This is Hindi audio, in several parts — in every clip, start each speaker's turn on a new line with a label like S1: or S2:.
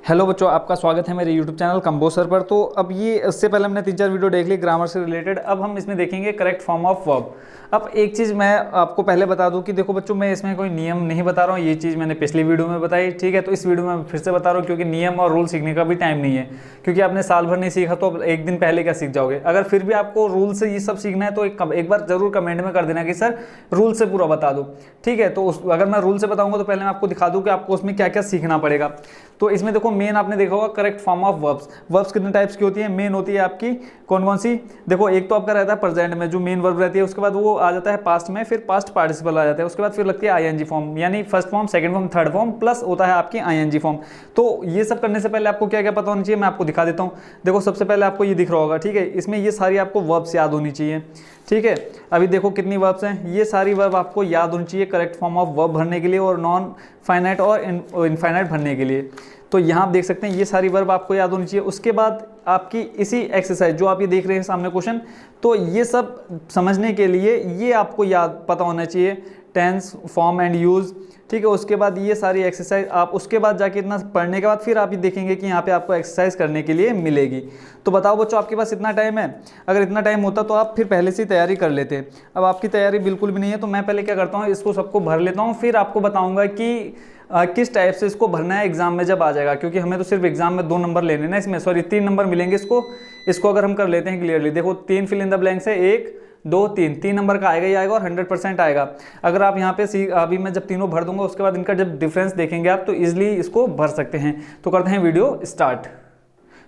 S1: हेलो बच्चों, आपका स्वागत है मेरे यूट्यूब चैनल कंपोसर पर। तो अब ये इससे पहले हमने 3-4 वीडियो देख ली ग्रामर से रिलेटेड। अब हम इसमें देखेंगे करेक्ट फॉर्म ऑफ वर्ब। अब एक चीज़ मैं आपको पहले बता दूं कि देखो बच्चों, मैं इसमें कोई नियम नहीं बता रहा हूँ, ये चीज़ मैंने पिछली वीडियो में बताई, ठीक है। तो इस वीडियो में फिर से बता रहा हूँ क्योंकि नियम और रूल सीखने का भी टाइम नहीं है, क्योंकि आपने साल भर नहीं सीखा तो अब एक दिन पहले क्या सीख जाओगे। अगर फिर भी आपको रूल से ये सब सीखना है तो एक बार जरूर कमेंट में कर देना कि सर रूल से पूरा बता दो, ठीक है। तो अगर मैं रूल से बताऊंगा तो पहले मैं आपको दिखा दूँ कि आपको उसमें क्या क्या सीखना पड़ेगा। तो इसमें देखो मेन आपने देखा होगा correct form of verbs. Verbs कितने टाइप्स की होती है? मेन होती है आपकी कौन कौन सी? देखो एक तो आपका रहता है प्रेजेंट में जो मेन वर्ब रहती है, उसके बाद वो आ जाता है पास्ट में, फिर पास्ट पार्टिसिपल आ जाता है, उसके बाद फिर लगती है आईएनजी फॉर्म, यानी first form, second form, third form, plus होता है आपकी आईएनजी फॉर्म। तो ये सब करने से पहले आपको क्या क्या पता होना चाहिए, मैं आपको दिखा देता हूँ। देखो सबसे पहले आपको ये दिख रहा होगा, ठीक है। इसमें ये सारी आपको वर्ब्स याद होनी चाहिए, ठीक है। अभी देखो कितनी वर्ब्स हैं, ये सारी वर्ब आपको याद होनी चाहिए करेक्ट फॉर्म ऑफ वर्ब भरने के लिए और नॉन फाइनाइट और इनफाइनाइट भरने के लिए। तो यहाँ आप देख सकते हैं ये सारी वर्ब आपको याद होनी चाहिए। उसके बाद आपकी इसी एक्सरसाइज जो आप ये देख रहे हैं सामने क्वेश्चन, तो ये सब समझने के लिए ये आपको याद पता होना चाहिए, टेंस, फॉर्म एंड यूज़, ठीक है। उसके बाद ये सारी एक्सरसाइज आप उसके बाद जाके इतना पढ़ने के बाद फिर आप ये देखेंगे कि यहाँ पे आपको एक्सरसाइज करने के लिए मिलेगी। तो बताओ बच्चों, आपके पास इतना टाइम है? अगर इतना टाइम होता तो आप फिर पहले से तैयारी कर लेते। अब आपकी तैयारी बिल्कुल भी नहीं है, तो मैं पहले क्या करता हूँ, इसको सबको भर लेता हूँ, फिर आपको बताऊँगा कि किस टाइप से इसको भरना है एग्जाम में जब आ जाएगा। क्योंकि हमें तो सिर्फ एग्जाम में 2 नंबर लेने ना, इसमें सॉरी 3 नंबर मिलेंगे इसको अगर हम कर लेते हैं क्लियरली। देखो 3 फिल इन द ब्लैंक्स है, 1 2 3 नंबर का आएगा ही आएगा और 100% आएगा। अगर आप यहाँ पे अभी मैं जब तीनों भर दूंगा उसके बाद इनका जब डिफरेंस देखेंगे आप तो इजिली इसको भर सकते हैं। तो करते हैं वीडियो स्टार्ट।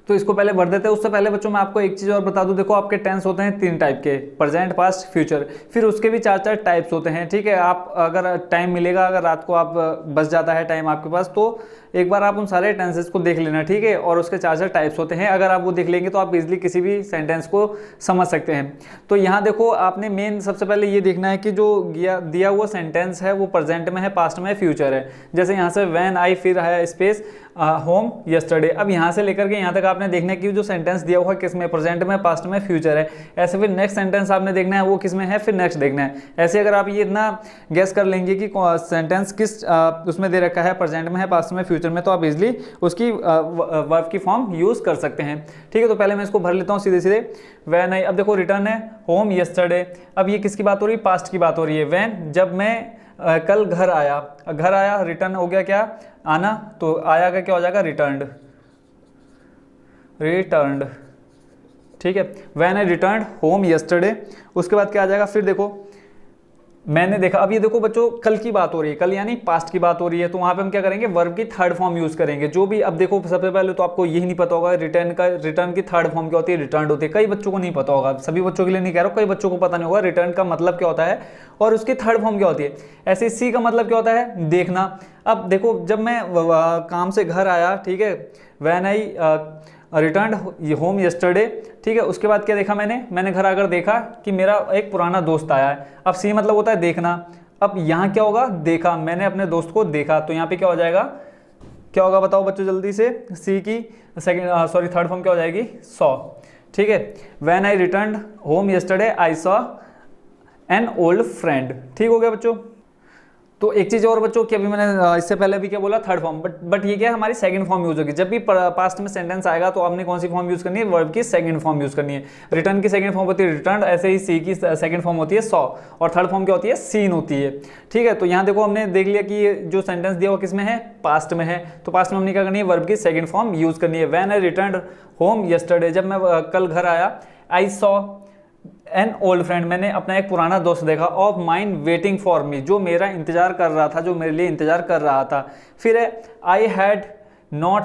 S1: तो इसको पहले भर देते हैं। उससे पहले बच्चों मैं आपको एक चीज़ और बता दूं, देखो आपके टेंस होते हैं 3 टाइप के, प्रेजेंट, पास्ट, फ्यूचर, फिर उसके भी 4-4 टाइप्स होते हैं, ठीक है। आप अगर टाइम मिलेगा, अगर रात को आप बच जाता है टाइम आपके पास, तो एक बार आप उन सारे टेंसेस को देख लेना, ठीक है। और उसके 4-4 टाइप्स होते हैं, अगर आप वो देख लेंगे तो आप इजीली किसी भी सेंटेंस को समझ सकते हैं। तो यहाँ देखो आपने मेन सबसे पहले ये देखना है कि जो दिया हुआ सेंटेंस है वो प्रेजेंट में है, पास्ट में है, फ्यूचर है। जैसे यहाँ से व्हेन आई, फिर है स्पेस होम यस्टरडे। अब यहाँ से लेकर के यहाँ तक आपने देखना है कि जो सेंटेंस दिया हुआ है किस में, प्रेजेंट में, पास्ट में, फ्यूचर है। ऐसे फिर नेक्स्ट सेंटेंस आपने देखना है वो किस में है, फिर नेक्स्ट देखना है। ऐसे अगर आप ये इतना गेस कर लेंगे कि सेंटेंस किस उसमें दे रखा है, प्रेजेंट में है, पास्ट में, फ्यूचर में, तो आप इजिली उसकी वर्ब की फॉर्म यूज कर सकते हैं, ठीक है। तो पहले मैं इसको भर लेता हूँ सीधे सीधे। व्हेन आई, अब देखो रिटर्न है होम यस्टरडे। अब ये किसकी बात हो रही है? पास्ट की बात हो रही है। व्हेन, जब मैं कल घर आया, रिटर्न हो गया क्या? आना, तो आया का क्या हो जाएगा? रिटर्न्ड, ठीक है। When I returned home yesterday. उसके बाद क्या आ जाएगा? फिर देखो मैंने देखा। अब ये देखो बच्चों कल की बात हो रही है, कल यानी पास्ट की बात हो रही है, तो वहां पे हम क्या करेंगे? वर्ब की थर्ड फॉर्म यूज करेंगे। जो भी, अब देखो सबसे पहले तो आपको यही नहीं पता होगा रिटर्न की थर्ड फॉर्म क्या होती है, रिटर्न होती है। कई बच्चों को नहीं पता होगा, सभी बच्चों के लिए नहीं कह रहा हूं, कई बच्चों को पता नहीं होगा रिटर्न का मतलब क्या होता है और उसकी थर्ड फॉर्म क्या होती है। ऐसे सी का मतलब क्या होता है? देखना। अब देखो जब मैं काम से घर आया, ठीक है, when I return home yesterday, ठीक है। उसके बाद क्या देखा मैंने घर आकर देखा कि मेरा एक पुराना दोस्त आया है। अब सी मतलब होता है देखना। अब यहाँ क्या होगा? देखा, मैंने अपने दोस्त को देखा, तो यहाँ पे क्या हो जाएगा? क्या होगा बताओ बच्चों जल्दी से? सी की थर्ड फॉर्म क्या हो जाएगी? सॉ, ठीक है। When I return home yesterday I saw an old friend, ठीक हो गया बच्चों। तो एक चीज और बच्चों की अभी मैंने इससे पहले भी क्या बोला? थर्ड फॉर्म, बट ये क्या है? हमारी सेकंड फॉर्म यूज होगी। जब भी पास्ट में सेंटेंस आएगा तो आपने कौन सी फॉर्म यूज करनी है? वर्ब की सेकंड फॉर्म यूज करनी है। रिटर्न की सेकंड फॉर्म होती है रिटर्न, ऐसे ही सी की सेकंड फॉर्म होती है सॉ, और थर्ड फॉर्म क्या होती है? सीन होती है, ठीक है। तो यहाँ देखो हमने देख लिया कि जो सेंटेंस दिया वो किस में है? पास्ट में है। तो पास्ट में हमने क्या करनी है? वर्ब की सेकंड फॉर्म यूज करनी है। When I returned home yesterday, जब मैं कल घर आया, I saw an old friend, मैंने अपना एक पुराना दोस्त देखा, of mind waiting for me, जो मेरा इंतजार कर रहा था, जो मेरे लिए इंतजार कर रहा था। फिर है I had not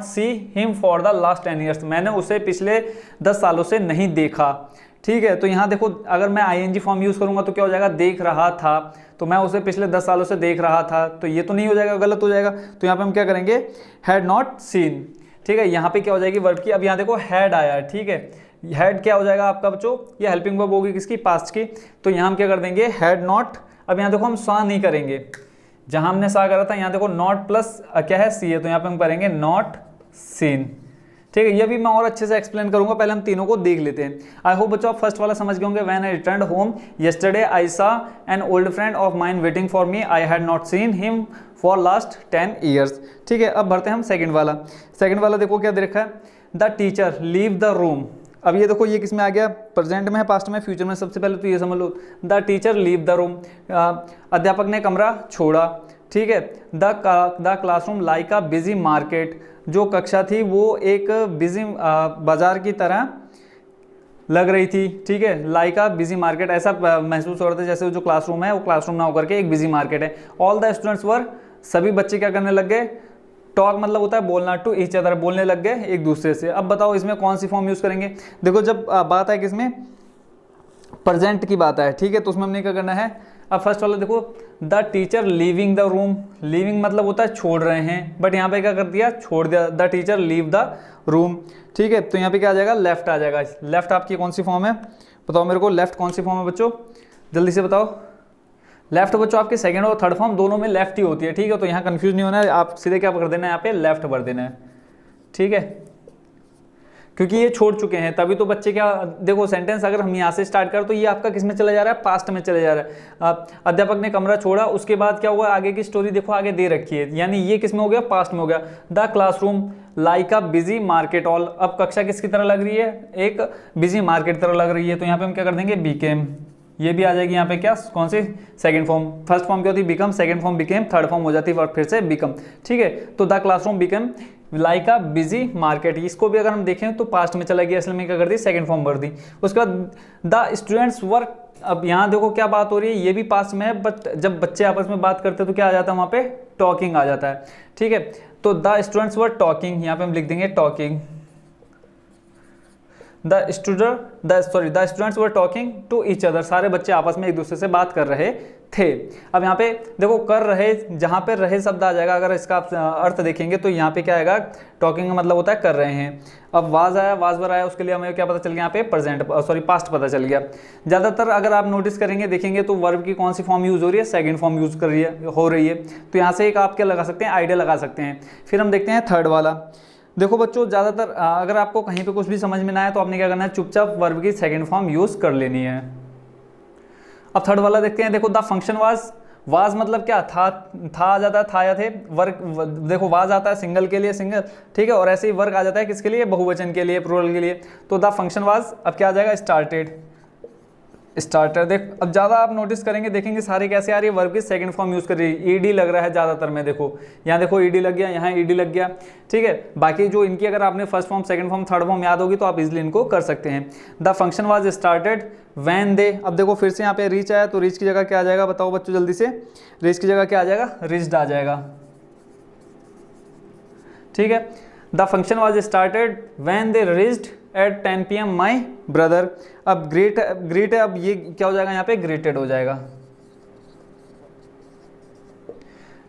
S1: see him for the last 10 years, मैंने उसे पिछले 10 सालों से नहीं देखा, ठीक है। तो यहाँ देखो अगर मैं आईएनजी फॉर्म यूज करूंगा तो क्या हो जाएगा? देख रहा था, तो मैं उसे पिछले 10 सालों से देख रहा था, तो ये तो नहीं हो जाएगा, गलत हो जाएगा। तो यहाँ पे हम क्या करेंगे? हैड नॉट सीन, ठीक है। यहाँ पे क्या हो जाएगी? वर्ब की। अब यहाँ देखो हैड आया, ठीक है। हैड क्या हो जाएगा आपका बच्चों? ये हेल्पिंग वर्ब होगी किसकी? पास्ट की। तो यहाँ हम क्या कर देंगे? Had not. अब यहाँ देखो हम सा नहीं करेंगे, जहां हमने सा करा था यहाँ देखो नॉट प्लस क्या है? सी है, तो यहाँ पे हम करेंगे नॉट सीन, ठीक है। ये भी मैं और अच्छे से एक्सप्लेन करूंगा, पहले हम तीनों को देख लेते हैं। आई होप बच्चों आप फर्स्ट वाला समझ गए होंगे। When I returned home yesterday I saw an old friend of mine waiting for me, I had not seen him for last 10 years. ठीक है, अब भरते हैं हम सेकंड वाला। सेकंड वाला देखो क्या दे रखा है, the teacher leave the room. अब ये देखो ये किस में आ गया, प्रेजेंट में है, पास्ट में, फ्यूचर में। सबसे पहले तो ये समझ लो, the teacher leave the room, अध्यापक ने कमरा छोड़ा। ठीक है, the classroom like a busy market, जो कक्षा थी वो एक बिजी बाजार की तरह लग रही थी। ठीक है, लाइक अ बिजी मार्केट, ऐसा महसूस हो रहा था जैसे जो क्लासरूम है वो क्लासरूम ना होकर के एक बिजी मार्केट है। ऑल द स्टूडेंट्स वर, सभी बच्चे क्या करने लग गए, टॉक मतलब होता है बोलना, टू ईच अदर, बोलने लग गए एक दूसरे से। अब बताओ इसमें कौन सी फॉर्म यूज करेंगे। देखो जब बात है किसमें, प्रेजेंट की बात है। ठीक है, तो उसमें हमने क्या करना है, अब फर्स्ट वाला देखो, the teacher leaving the room, leaving मतलब होता है छोड़ रहे हैं, बट यहाँ पे क्या कर दिया, छोड़ दिया, the teacher leave the room. ठीक है, तो यहाँ पे क्या आ जाएगा, लेफ्ट आ जाएगा। लेफ्ट आपकी कौन सी फॉर्म है, बताओ मेरे को, लेफ्ट कौन सी फॉर्म है बच्चों, जल्दी से बताओ। लेफ्ट बच्चों आपके सेकंड और थर्ड फॉर्म दोनों में लेफ्ट ही होती है। ठीक है, तो यहाँ कंफ्यूज नहीं होना है, आप सीधे क्या कर देना है, यहाँ पे लेफ्ट भर देना है। ठीक है, क्योंकि ये छोड़ चुके हैं, तभी तो बच्चे क्या, देखो सेंटेंस अगर हम यहाँ से स्टार्ट करें तो ये आपका किस में चला जा रहा है, पास्ट में चले जा रहा है। अध्यापक ने कमरा छोड़ा, उसके बाद क्या हुआ, आगे की स्टोरी देखो आगे दे रखी है, यानी ये किस में हो गया, पास्ट में हो गया। The classroom like a busy market all, अब कक्षा किसकी तरह लग रही है, एक बिजी मार्केट तरह लग रही है, तो यहाँ पे हम क्या कर देंगे, बीकेम, ये भी आ जाएगी यहाँ पे क्या, कौन सी, सेकंड फॉर्म। फर्स्ट फॉर्म क्या होती है, become, second form became, third form हो जाती है फिर से बिकम। ठीक है, तो the classroom become like a busy market, इसको भी अगर हम देखें तो पास्ट में चला गया, इसलिए मैं क्या कर दी, सेकंड फॉर्म भर दी। उसके बाद द स्टूडेंट्स वर्क, अब यहाँ देखो क्या बात हो रही है, ये भी पास्ट में है, बट जब बच्चे आपस में बात करते हैं तो क्या आ जाता है, वहाँ पे टॉकिंग आ जाता है। ठीक है, तो द स्टूडेंट्स वर टॉकिंग, यहाँ पे हम लिख देंगे talking. The students were talking to each other, सारे बच्चे आपस में एक दूसरे से बात कर रहे थे। अब यहाँ पे देखो कर रहे, जहाँ पे रहे शब्द आ जाएगा, अगर इसका अर्थ देखेंगे तो यहाँ पे क्या आएगा, टॉकिंग का मतलब होता है कर रहे हैं। अब वाज आया, वाज वर आया, उसके लिए हमें क्या पता चल गया, यहाँ पे पास्ट पता चल गया। ज़्यादातर अगर आप नोटिस करेंगे, देखेंगे तो वर्ब की कौन सी फॉर्म यूज़ हो रही है, सेकंड फॉर्म यूज़ कर रही है, हो रही है। तो यहाँ से एक आप क्या लगा सकते हैं, आइडिया लगा सकते हैं। फिर हम देखते हैं थर्ड वाला। देखो बच्चों, ज़्यादातर अगर आपको कहीं पे कुछ भी समझ में ना आए तो आपने क्या करना है, चुपचाप वर्ब की सेकंड फॉर्म यूज़ कर लेनी है। अब थर्ड वाला देखते हैं, देखो द फंक्शन वाज मतलब क्या था आ जाता है, था या थे, वर्क देखो वाज आता है सिंगल के लिए सिंगल, ठीक है, और ऐसे ही वर्क आ जाता है किसके लिए, बहुवचन के लिए, प्लूरल के लिए। तो द फंक्शन वाज, अब क्या आ जाएगा, स्टार्टर। देख अब ज़्यादा आप नोटिस करेंगे, देखेंगे सारे कैसे आ रही है, वर्ब की सेकंड फॉर्म यूज़ कर रही है, ईडी लग रहा है ज़्यादातर में। देखो यहाँ देखो ईडी लग गया, यहाँ ईडी लग गया। ठीक है, बाकी जो इनकी अगर आपने first form, second form, third form याद होगी तो आप इजिली इनको कर सकते हैं। The function was started when they, अब देखो फिर से यहाँ पे रीच आया, तो रीच की जगह क्या आ जाएगा, बताओ बच्चों जल्दी से, रीच की जगह क्या आ जाएगा, रीच्ड आ जाएगा। ठीक है, the function was started when they reached eight 10 PM my brother. अब ग्रेट है, अब ये क्या हो जाएगा, यहाँ पे ग्रेटेड हो जाएगा।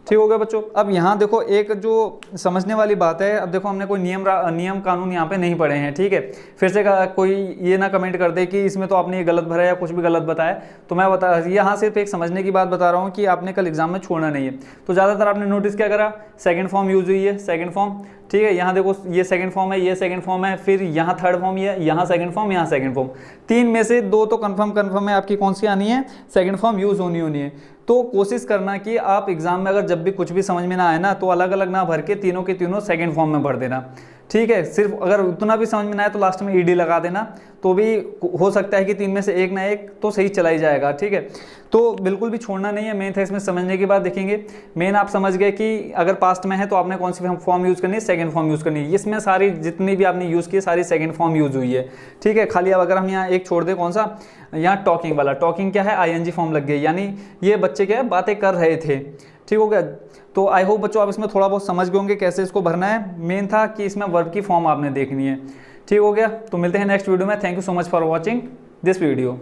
S1: ठीक हो गया बच्चों। अब यहाँ देखो एक जो समझने वाली बात है, अब देखो हमने कोई नियम कानून यहाँ पे नहीं पढ़े हैं। ठीक है, फिर से कोई ये ना कमेंट कर दे कि इसमें तो आपने ये गलत भरा या कुछ भी गलत बताया, तो मैं यहाँ सिर्फ एक समझने की बात बता रहा हूँ कि आपने कल एग्जाम में छोड़ना नहीं है। तो ज़्यादातर आपने नोटिस क्या करा, सेकंड फॉर्म यूज हुई है, सेकंड फॉर्म। ठीक है, यहाँ देखो ये सेकंड फॉर्म है, ये सेकंड फॉर्म है, फिर यहाँ थर्ड फॉर्म है, यहाँ सेकंड फॉर्म, यहाँ सेकंड फॉर्म। तीन में से दो तो कंफर्म है आपकी कौन सी आनी है, सेकंड फॉर्म यूज होनी है। तो कोशिश करना कि आप एग्जाम में अगर जब भी कुछ भी समझ में ना आए ना, तो अलग अलग ना भर के तीनों के तीनों सेकंड फॉर्म में भर देना। ठीक है, सिर्फ अगर उतना भी समझ में ना आए तो लास्ट में ईडी लगा देना, तो भी हो सकता है कि तीन में से एक ना एक तो सही चला ही जाएगा। ठीक है, तो बिल्कुल भी छोड़ना नहीं है। मेन था इसमें समझने की बात देखेंगे, मेन आप समझ गए कि अगर पास्ट में है तो आपने कौन सी फॉर्म यूज़ करनी है, सेकंड फॉर्म यूज़ करनी है। इसमें सारी जितनी भी आपने यूज़ की सारी सेकंड फॉर्म यूज़ हुई है। ठीक है, खाली अब अगर हम यहाँ एक छोड़ दें, कौन सा, यहाँ टॉकिंग वाला, टॉकिंग क्या है, आईएनजी फॉर्म लग गई, यानी ये बच्चे क्या है, बातें कर रहे थे। ठीक हो गया। तो आई होप बच्चों आप इसमें थोड़ा बहुत समझ गए होंगे कैसे इसको भरना है। मेन था कि इसमें वर्ब की फॉर्म आपने देखनी है। ठीक हो गया, तो मिलते हैं नेक्स्ट वीडियो में। Thank you so much for watching this video.